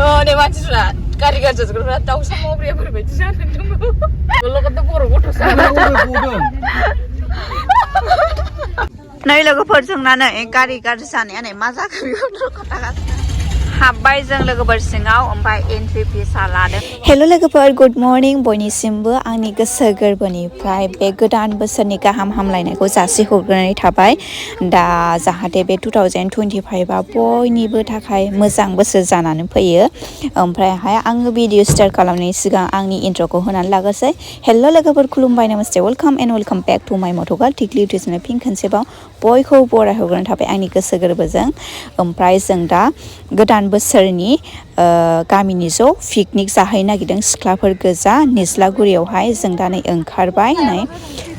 내 마치수라 가리가 젖그러나 다우사 먹으려 버리지 않는 둥. 올라갔다 보러 고토사. नै लोगोफोरजों नानै गारि गाज्रि जानायानो मा जाखो बेखौ खोन्थागासिनो हाबबाय जों लोगोफोर सिङाव ओमफ्राय एन्ट्रि फिसा लादों। हेल' लोगोफोर गुड मर्निं बयनिसिमबो आंनि गोसो गोरबोनिफ्राय बे गोदान बोसोरनि गाहाम हामलायनायखौ जासिहरग्रोनाय थाबाय। दा जाहाथे बे 2025आ बयनिबो थाखाय मोजां बोसोर जानानै फैयो। ओमफ्रायहाय आङो भिडिअ स्टार्ट खालामनायनि सिगां आंनि इन्ट्र'खौ होनानै लागोसै। हेल' लोगोफोर खुलुमबाय नमस्ते welcome and welcome back to माय मट'गार्ल टिकलि इउटिउबनि फिन खनसेबाव बयखौ बरायहरग्रोनाय थाबाय आंनि गोसो गोरबोजों। ओमफ्राय जों दा गोदान बोसोरनि गामिनि ज' पिकनिक जाहैनो नागिरदों सिख्लाफोर गोजा निज्लागुरियावहाय जों दा नै ओंखारबाय नै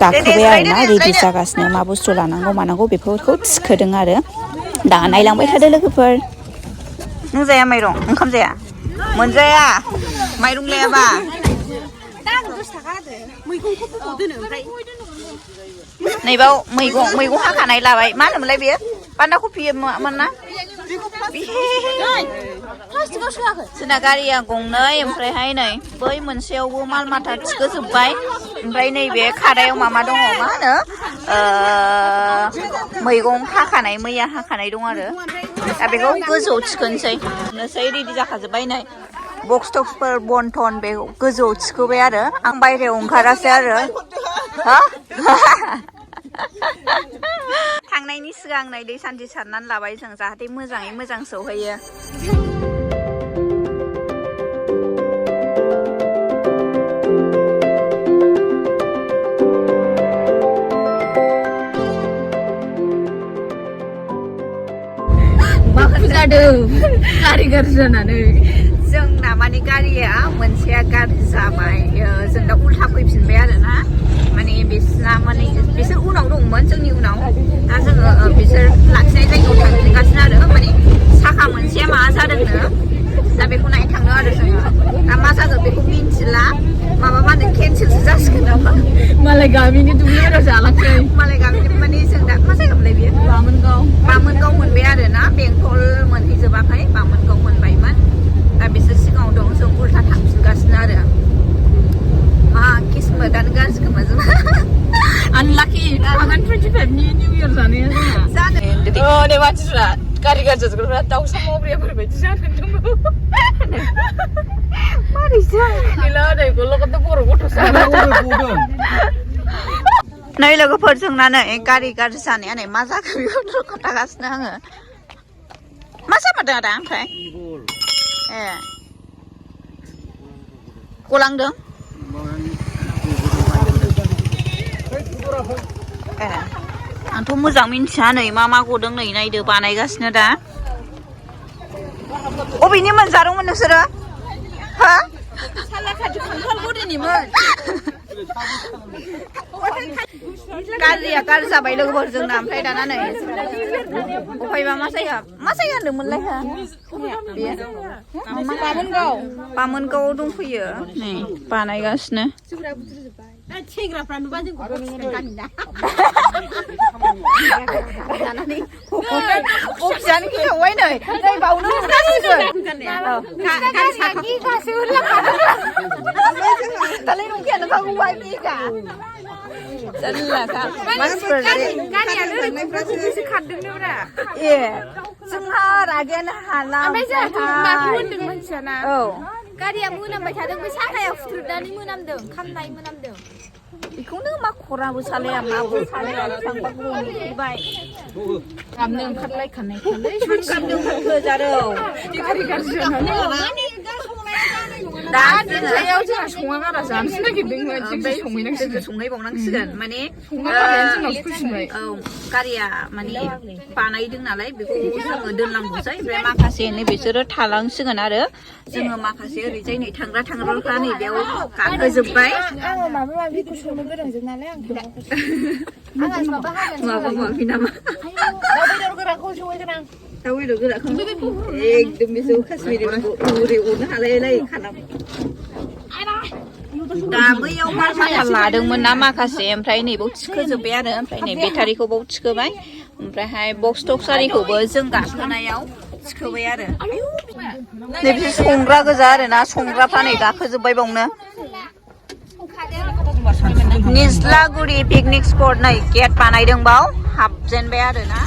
गाखोबाय आरोना रेडि जागासिनो मा बुस्थु लानांगौ मानांगौ बेफोरखौ थिखोदों आरो दा नायलांबाय थादो लोगोफोर। नों जाया माइरं ओंखाम जाया मोनजाया माइरं लायाबा नैबाव मैगं हाखानाय लाबाय मा होनोमोनलाय बेयो बान्दा कफि मोनना जोंना गारिया गंनै ओमफ्रायहाय नै बै मोनसेयावबो माल माथा थिखोजोब्बाय ओमफ्राय नैबे खादायाव मा दङ मा होनो मैगं हाखानाय मैया हाखानाय दं आरो दा बेखौ गोजौआव थिखोनोसै रेडि जाखाजोब्बाय नै बक्स टक्सफोर बनथन बे गोजौआव थिखोबाय आरो आं बायहेरायाव ओंखारासै आरो थांनायनि सिगां नै दै सान्थि सारनानै लाबाय जों जाहाथे मोजाङै मोजां सौहैयो। मा जादों गारि गाज्रि जानानै जोंना माने गारिया मोनसेया गाज्रि जाबाय जों दा उल्था फैफिनबाय आरोना माने बिसोरना माने बिसोर उनाव दंमोन जोंनि उनाव दा जोङो बिसोर लाखिनाय जायगायाव थांफिनगासिनो आरो माने साखा मोनसेया माबा जादोंनो दा बेखौ नायनो थांदों आरो जोङो दा मा जागोन बेखौ मिन्थिला माबा मा होनो केन्सेलसो जासिगोन नामा मालाय गामिनि दुब्लियाव जालांसै मालाय गामिनि माने जों दा मा जायगामोनलाय बेयो बामोनगाव मोनबाय आरो ना बेंटल मोनहैजोबाखै बामोनगाव मोनबायमोन दा बिसोर सिगाङाव दं जों उल्था थांफिनगासिनो आरो मा किस्मतआनो गाज्रि खोमा जोंना आनलाकि 2025नि निउ इयार जानाया जोंना 내 마치수라 가리가 젖그러나 다우사 먹으려 버리지 않는 둥. 말이죠. 일하다 올라갔다 보러 고토사. नै लोगोफोरजों नानै गारि गाज्रि जानायानो मा जाखो बेखौ खोन्थागासिनो आङो मा जामारदों आदा ओमफ्राय ए गलांदों ए आंथ' मोजां मिन्थिया नै मा गदों नै नायदो बानायगासिनो दा अबेनि मोनजादोंमोन नोंसोरो हो सालाकाथि खान्थालगुरिनिमोन गारिया गाज्रि जाबाय लोगोफोर जोंना ओमफ्राय दाना नै अफायबा मा जायगा होनदोंमोनलाय हो बामोनगावआव दंफैयो नै बानायगासिनो सेंग्राफ्रा नुबा जोंखौ बखिजानो गिखांबाय नै बावनो जासिगोन दालाय नंखाया नोंखागौबा गिगा जारलाखा मानसिफोर ए जोंहा रागायानो हाला औ गारिया मोनामबाय थादों बे साखाया फुथुरनानै मोनामदों खामनाय मोनामदों बेखौनो मा खराबो सालाया माबो सालाया थांबा गबाय गाबनो ओंखारलायखानाय सानगारदोंमोन होजारौ गारि गाज्रि जानानै दा जोंहा सङा गारा जानोसो नागिरदोंमोन जोंसो संहैबावनांसिगोन माने औ गारिया माने बानायदों नालाय बेखौ जोङो दोनलांबावसै ओमफ्राय माखासे बिसोरो थालांसिगोन आरो जोङो माखासे ओरैजाय नै थांग्राफ्रा नै बेयाव गाखोजोब्बाय आङो माबा माबिखौ संनो गोरोंजोब नालाय आं माबा माबि नामा दाउ बेदर गोरानखौ संहैगोन आं दाउ बेदर गोरानखौ एकदम बिसौ काश्मिरिखौ ओरै अरनो हालायलाय खालाम दा बैयाव माल माथा लादोंमोन ना माखासे ओमफ्राय नैबाव थिखोजोब्बाय आरो ओमफ्राय नै बेटारिखौ बाव थिखोबाय ओमफ्रायहाय बक्स टक्स आरिखौबो जों गाखोनायाव थिखोबाय आरो नै बिसोर संग्रा गोजा आरोना संग्राफ्रा नै गाखोजोब्बाय बावनो निज्लागुरि पिकनिक स्पट नै गेट बानायदों बाव हाबजेनबाय आरोना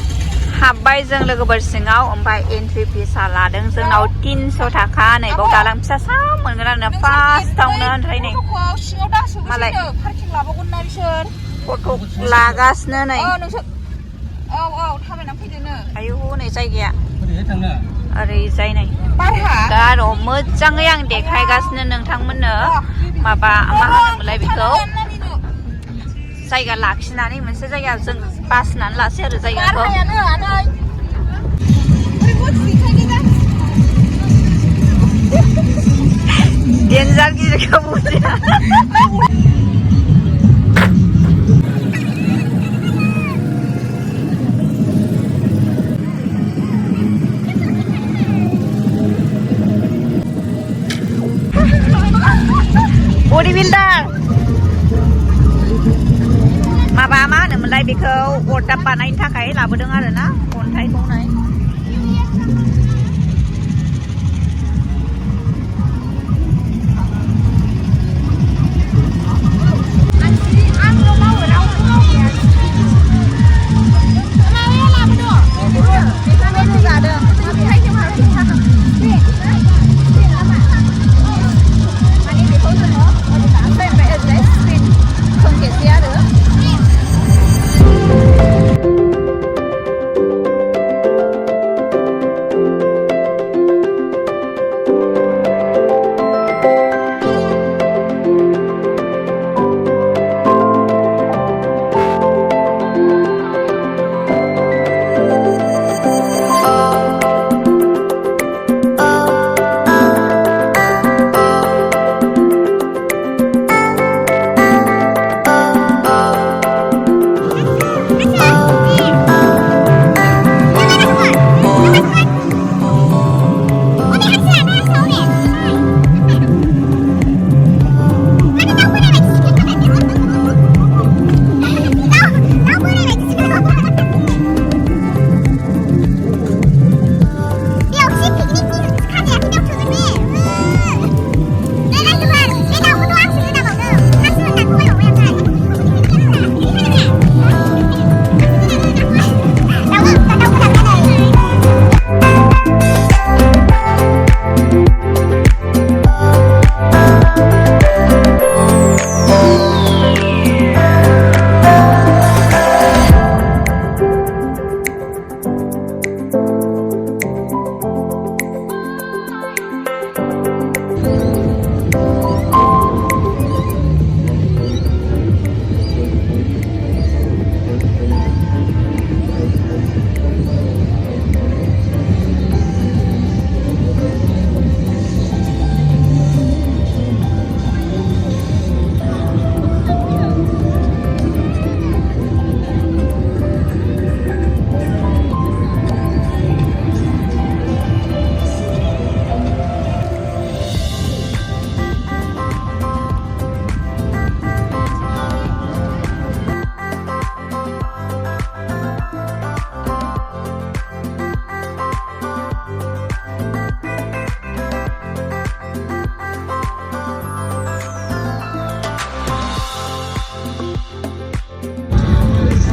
हाबबाय जों लोगोफोर सिङाव ओमफ्राय एन्ट्रि फिसा लादों जोंनाव 300 थाखा नै बाव दालां फिसा सा मोनगोन आरोना फार्स्टआवनो ओमफ्राय नै मालाय फट' लागासिनो नै आयु नै जायगाया ओरैजाय नै दा र' मोजाङै आं देखायगासिनो नोंथांमोननो माबा मा होनोमोनलाय बेखौ जायगा लाखिनानै मोनसे जायगा जों बासिनानै लासै आरो जायगाखौ डेन्जार गिदिरखौ बुजिया बडि बिल्डार माबा मा होनोमोनलाय बेखौ अरदाब बानायनो थाखाय लाबोदों आरोना अन्थाइखौ नाय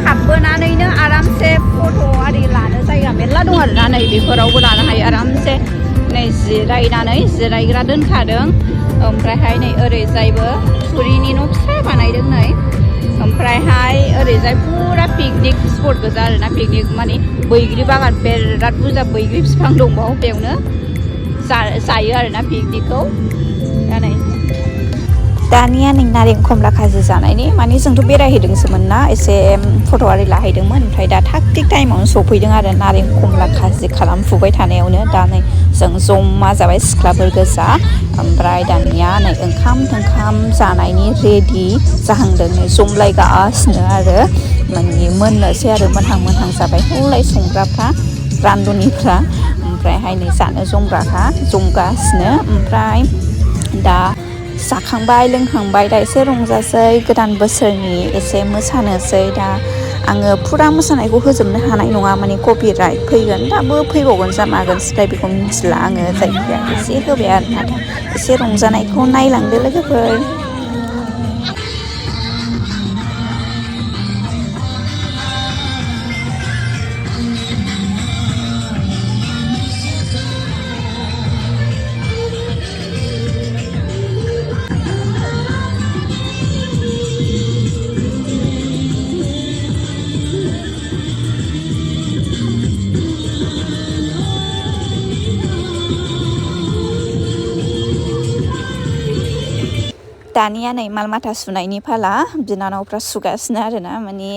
हाबबोनानैनो आरामसे फट' आरि लानो जायगा मेरला दं आरोना नै बेफोरावबो लानो हायो आरामसे नै जिरायग्रा दोनखादों ओमफ्रायहाय नै ओरैजायबो थुरिनि न' फिसा बानायदों नै ओमफ्रायहाय ओरैजाय फुरा पिकनिक स्पट गोजा आरोना पिकनिक माने बैग्रि बागान बिराद बुरजा बैग्रि बिफां दंबावो बेयावनो जायो आरोना पिकनिकखौ दा नै दानिया नै नारें खमला खाजि जानायनि माने जोंथ' बेरायहैदोंसोमोन ना एसे फट' आरि लाहैदोंमोन ओमफ्राय दा थाग थिग टाइमावनो सफैदों आरो नारें खमला खाजि खालामफुबाय थानायावनो दा नै जों जमा जाबाय सिख्लाफोर गोजा ओमफ्राय दानिया नै ओंखाम जानायनि रेडि जाहांदों नै जमलायगासिनो आरो माने मोननोसै आरो मोनहां जाबाय हलाय संग्राफ्रा रान्धनिफ्रा ओमफ्रायहाय नै जानो जमगासिनो ओमफ्राय दा जाखांबाय लोंखांबाय दा एसे रंजासै गोदान बोसोरनि एसे मोसानोसै दा आङो फुरा मोसानायखौ होजोबनो हानाय नङा माने कपिराइट फैगोन दाबो फैबावगोन जामागोन सिथाय बेखौ मिथिला आङो जायखिया एसे होबाय आरोना एसे रंजानायखौ नायलांदो लोगोफोर दानिया नै माल माथा सुनायनि फाला बिनानावफ्रा सुगासिनो आरोना माने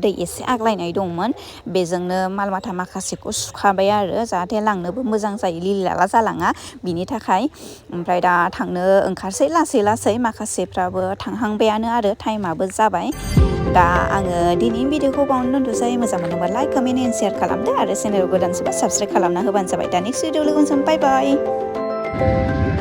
दै एसे आग्लायनाय दंमोन बेजोंनो माल माथा माखासेखौ सुखाबाय आरो जाहाथे लांनोबो मोजां जायो लिलि लाला जालाङा बिनि थाखाय ओमफ्राय दा थांनो ओंखारसै लासै लासै माखासेफ्राबो थांहांबायानो आरो टाइमाबो जाबाय दा आङो दिनैनि भिडिअखौ बावनो दोनथ'सै मोजां मोनोबा लाइक कमेन्ट एन्ड शेयार खालामदो आरो चेनेल गोदानसोबा साबस्क्राइब खालामना होबानो जाबाय दा नेक्स्ट भिडिअ लोगो मोनसिगोन बाय बाय